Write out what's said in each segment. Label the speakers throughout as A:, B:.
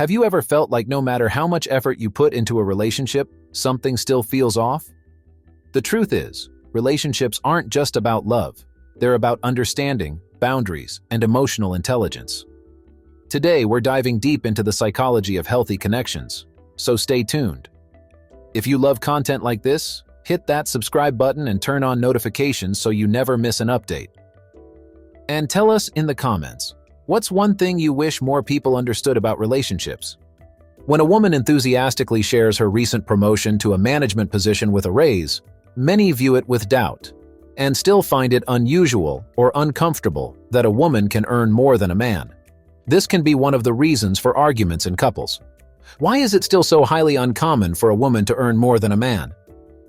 A: Have you ever felt like no matter how much effort you put into a relationship, something still feels off? The truth is, relationships aren't just about love. They're about understanding, boundaries, and emotional intelligence. Today, we're diving deep into the psychology of healthy connections, so stay tuned. If you love content like this, hit that subscribe button and turn on notifications so you never miss an update. And tell us in the comments, what's one thing you wish more people understood about relationships? When a woman enthusiastically shares her recent promotion to a management position with a raise, many view it with doubt and still find it unusual or uncomfortable that a woman can earn more than a man. This can be one of the reasons for arguments in couples. Why is it still so highly uncommon for a woman to earn more than a man?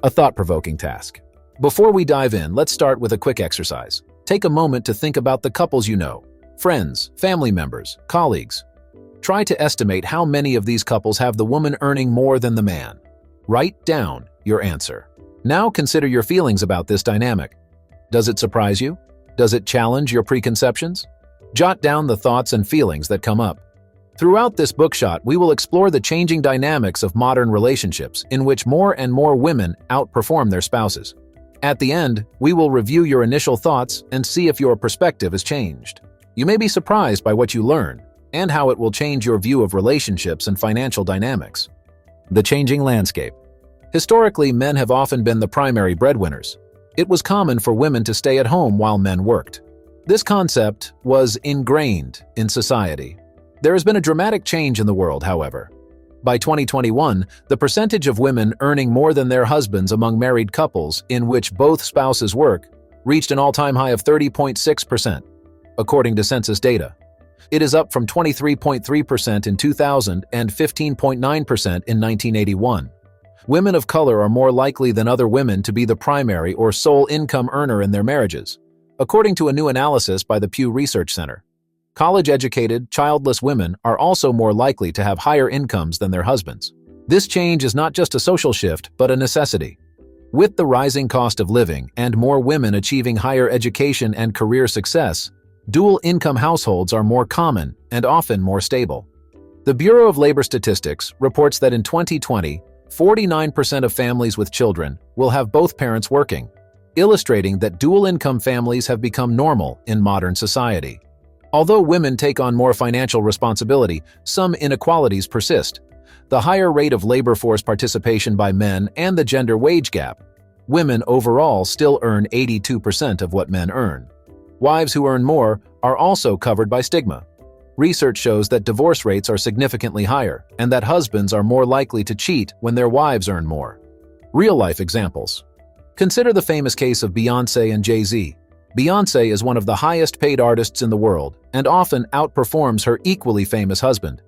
A: A thought-provoking task. Before we dive in, let's start with a quick exercise. Take a moment to think about the couples you know, friends, family members, colleagues. Try to estimate how many of these couples have the woman earning more than the man. Write down your answer. Now consider your feelings about this dynamic. Does it surprise you? Does it challenge your preconceptions? Jot down the thoughts and feelings that come up. Throughout this bookshot, we will explore the changing dynamics of modern relationships in which more and more women outperform their spouses. At the end, we will review your initial thoughts and see if your perspective has changed. You may be surprised by what you learn and how it will change your view of relationships and financial dynamics. The changing landscape. Historically, men have often been the primary breadwinners. It was common for women to stay at home while men worked. This concept was ingrained in society. There has been a dramatic change in the world, however. By 2021, the percentage of women earning more than their husbands among married couples in which both spouses work reached an all-time high of 30.6%, according to census data. It is up from 23.3% in 2000 and 15.9% in 1981. Women of color are more likely than other women to be the primary or sole income earner in their marriages, according to a new analysis by the Pew Research Center. College-educated, childless women are also more likely to have higher incomes than their husbands. This change is not just a social shift, but a necessity. With the rising cost of living and more women achieving higher education and career success, dual-income households are more common and often more stable. The Bureau of Labor Statistics reports that in 2020, 49% of families with children will have both parents working, illustrating that dual-income families have become normal in modern society. Although women take on more financial responsibility, some inequalities persist. The higher rate of labor force participation by men and the gender wage gap. Women overall still earn 82% of what men earn. Wives who earn more are also covered by stigma. Research shows that divorce rates are significantly higher and that husbands are more likely to cheat when their wives earn more. Real-life examples. Consider the famous case of Beyoncé and Jay-Z. Beyoncé is one of the highest-paid artists in the world and often outperforms her equally famous husband.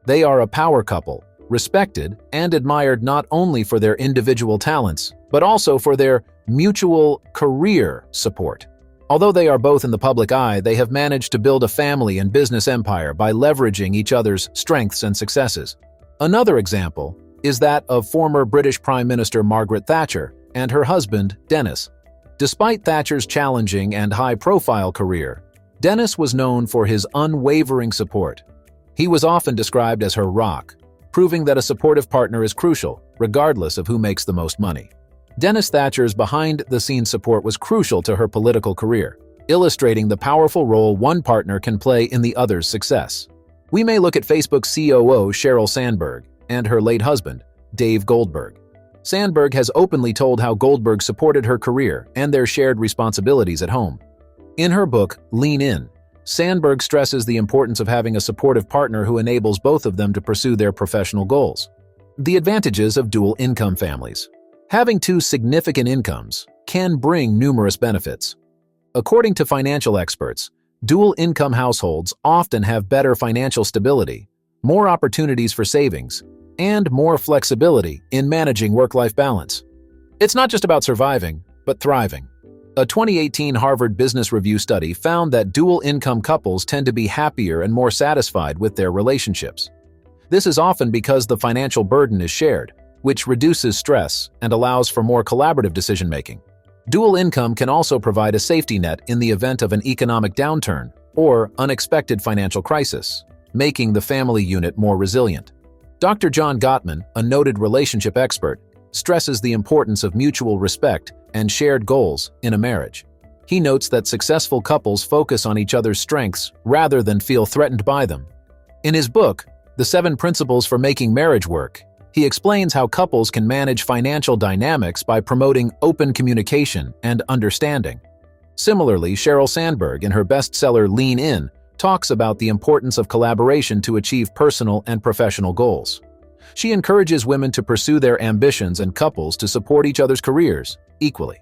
A: They are a power couple, respected and admired not only for their individual talents, but also for their mutual career support. Although they are both in the public eye, they have managed to build a family and business empire by leveraging each other's strengths and successes. Another example is that of former British Prime Minister Margaret Thatcher and her husband, Dennis. Despite Thatcher's challenging and high-profile career, Dennis was known for his unwavering support. He was often described as her rock, proving that a supportive partner is crucial, regardless of who makes the most money. Dennis Thatcher's behind-the-scenes support was crucial to her political career, illustrating the powerful role one partner can play in the other's success. We may look at Facebook's COO Sheryl Sandberg and her late husband, Dave Goldberg. Sandberg has openly told how Goldberg supported her career and their shared responsibilities at home. In her book, Lean In, Sandberg stresses the importance of having a supportive partner who enables both of them to pursue their professional goals. The advantages of dual-income families. Having two significant incomes can bring numerous benefits. According to financial experts, dual-income households often have better financial stability, more opportunities for savings, and more flexibility in managing work-life balance. It's not just about surviving, but thriving. A 2018 Harvard Business Review study found that dual-income couples tend to be happier and more satisfied with their relationships. This is often because the financial burden is shared, which reduces stress and allows for more collaborative decision-making. Dual income can also provide a safety net in the event of an economic downturn or unexpected financial crisis. making the family unit more resilient. Dr. John Gottman, a noted relationship expert, stresses the importance of mutual respect and shared goals in a marriage. He notes that successful couples focus on each other's strengths rather than feel threatened by them. In his book, The 7 Principles for Making Marriage Work, he explains how couples can manage financial dynamics by promoting open communication and understanding. Similarly, Sheryl Sandberg, in her bestseller Lean In, talks about the importance of collaboration to achieve personal and professional goals. She encourages women to pursue their ambitions and couples to support each other's careers equally.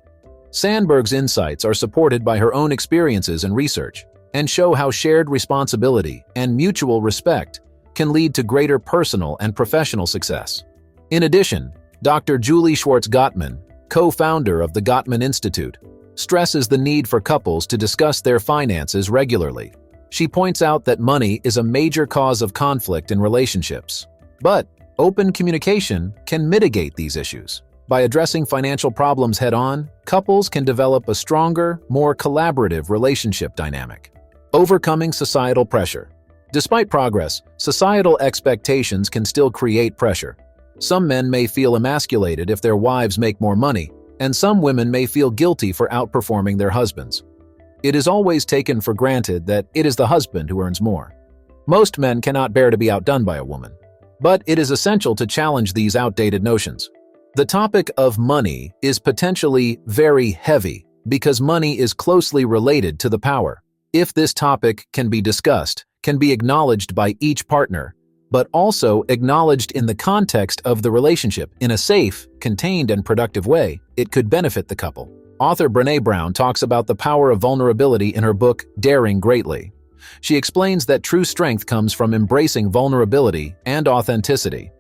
A: Sandberg's insights are supported by her own experiences and research, and show how shared responsibility and mutual respect can lead to greater personal and professional success. In addition, Dr. Julie Schwartz Gottman, co-founder of the Gottman Institute, stresses the need for couples to discuss their finances regularly. She points out that money is a major cause of conflict in relationships, but open communication can mitigate these issues. By addressing financial problems head-on, couples can develop a stronger, more collaborative relationship dynamic. Overcoming societal pressure. Despite progress, societal expectations can still create pressure. Some men may feel emasculated if their wives make more money, and some women may feel guilty for outperforming their husbands. It is always taken for granted that it is the husband who earns more. Most men cannot bear to be outdone by a woman, but it is essential to challenge these outdated notions. The topic of money is potentially very heavy because money is closely related to the power. If this topic can be discussed, can be acknowledged by each partner, but also acknowledged in the context of the relationship in a safe, contained, and productive way, it could benefit the couple. Author Brené Brown talks about the power of vulnerability in her book, Daring Greatly. She explains that true strength comes from embracing vulnerability and authenticity.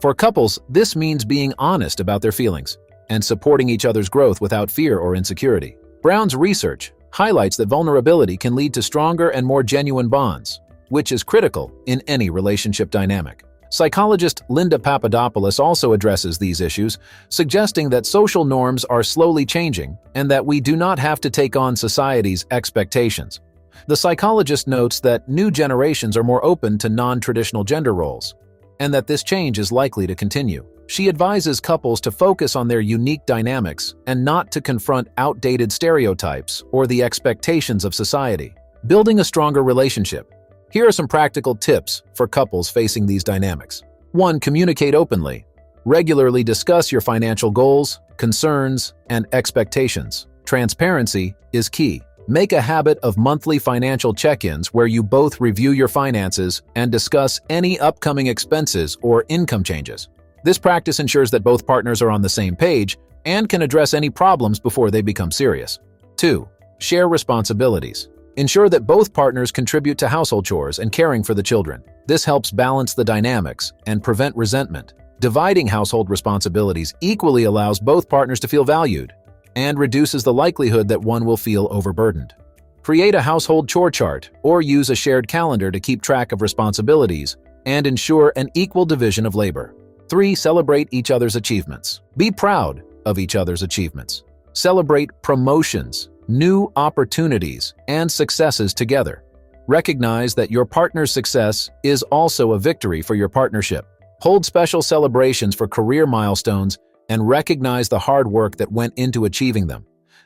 A: For couples, this means being honest about their feelings and supporting each other's growth without fear or insecurity. Brown's research highlights that vulnerability can lead to stronger and more genuine bonds, which is critical in any relationship dynamic. Psychologist Linda Papadopoulos also addresses these issues, suggesting that social norms are slowly changing and that we do not have to take on society's expectations. The psychologist notes that new generations are more open to non-traditional gender roles, and that this change is likely to continue. She advises couples to focus on their unique dynamics and not to confront outdated stereotypes or the expectations of society. Building a stronger relationship. Here are some practical tips for couples facing these dynamics. 1. Communicate openly. Regularly discuss your financial goals, concerns, and expectations. Transparency is key. Make a habit of monthly financial check-ins where you both review your finances and discuss any upcoming expenses or income changes. This practice ensures that both partners are on the same page and can address any problems before they become serious. 2. Share responsibilities. Ensure that both partners contribute to household chores and caring for the children. This helps balance the dynamics and prevent resentment. Dividing household responsibilities equally allows both partners to feel valued and reduces the likelihood that one will feel overburdened. Create a household chore chart or use a shared calendar to keep track of responsibilities and ensure an equal division of labor. 3. Celebrate each other's achievements. Be proud of each other's achievements. Celebrate promotions, new opportunities, and successes together. Recognize that your partner's success is also a victory for your partnership. Hold special celebrations for career milestones and recognize the hard work that went into achieving them.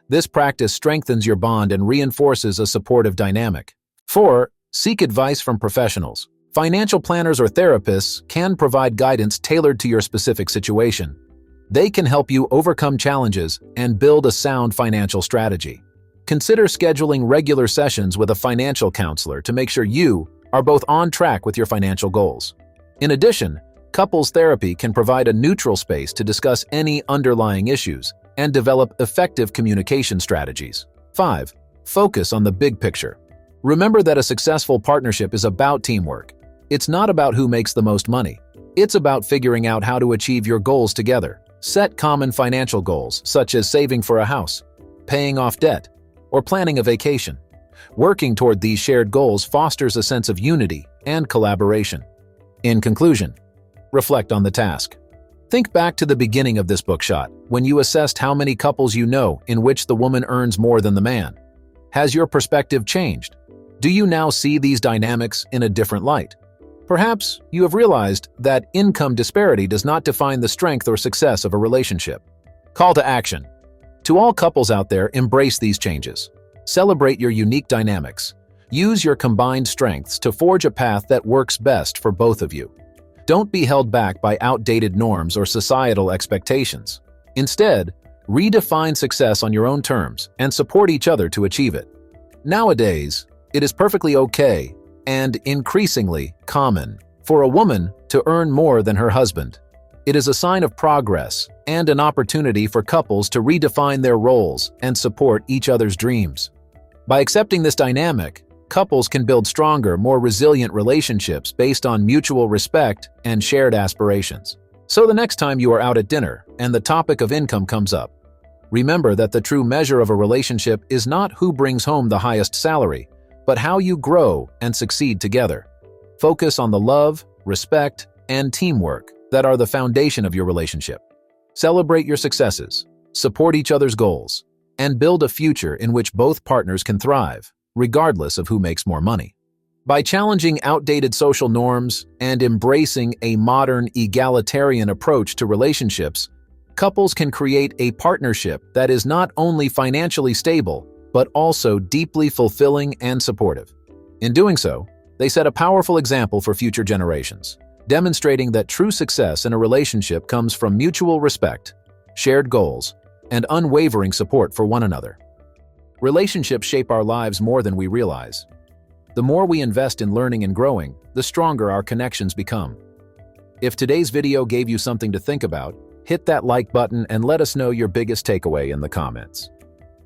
A: This practice strengthens your bond and reinforces a supportive dynamic. 4. Seek advice from professionals. Financial planners or therapists can provide guidance tailored to your specific situation. They can help you overcome challenges and build a sound financial strategy. Consider scheduling regular sessions with a financial counselor to make sure you are both on track with your financial goals. In addition, couples therapy can provide a neutral space to discuss any underlying issues and develop effective communication strategies. 5. Focus on the big picture. Remember that a successful partnership is about teamwork. It's not about who makes the most money. It's about figuring out how to achieve your goals together. Set common financial goals, such as saving for a house, paying off debt, or planning a vacation. Working toward these shared goals fosters a sense of unity and collaboration. In conclusion, reflect on the task. Think back to the beginning of this bookshot, when you assessed how many couples you know in which the woman earns more than the man. Has your perspective changed? Do you now see these dynamics in a different light? Perhaps you have realized that income disparity does not define the strength or success of a relationship. Call to action. To all couples out there, embrace these changes. Celebrate your unique dynamics. Use your combined strengths to forge a path that works best for both of you. Don't be held back by outdated norms or societal expectations. Instead, redefine success on your own terms and support each other to achieve it. Nowadays, it is perfectly okay and increasingly common for a woman to earn more than her husband. It is a sign of progress and an opportunity for couples to redefine their roles and support each other's dreams. By accepting this dynamic, couples can build stronger, more resilient relationships based on mutual respect and shared aspirations. So the next time you are out at dinner and the topic of income comes up, remember that the true measure of a relationship is not who brings home the highest salary, but how you grow and succeed together. Focus on the love, respect, and teamwork that are the foundation of your relationship. Celebrate your successes, support each other's goals, and build a future in which both partners can thrive, regardless of who makes more money. By challenging outdated social norms and embracing a modern, egalitarian approach to relationships, couples can create a partnership that is not only financially stable, but also deeply fulfilling and supportive. In doing so, they set a powerful example for future generations, demonstrating that true success in a relationship comes from mutual respect, shared goals, and unwavering support for one another. Relationships shape our lives more than we realize. The more we invest in learning and growing, the stronger our connections become. If today's video gave you something to think about, hit that like button and let us know your biggest takeaway in the comments.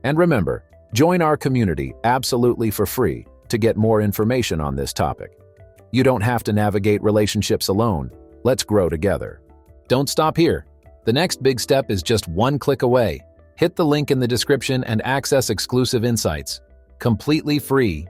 A: And remember, join our community absolutely for free to get more information on this topic. You don't have to navigate relationships alone. Let's grow together. Don't stop here. The next big step is just one click away. Hit the link in the description and access exclusive insights, completely free,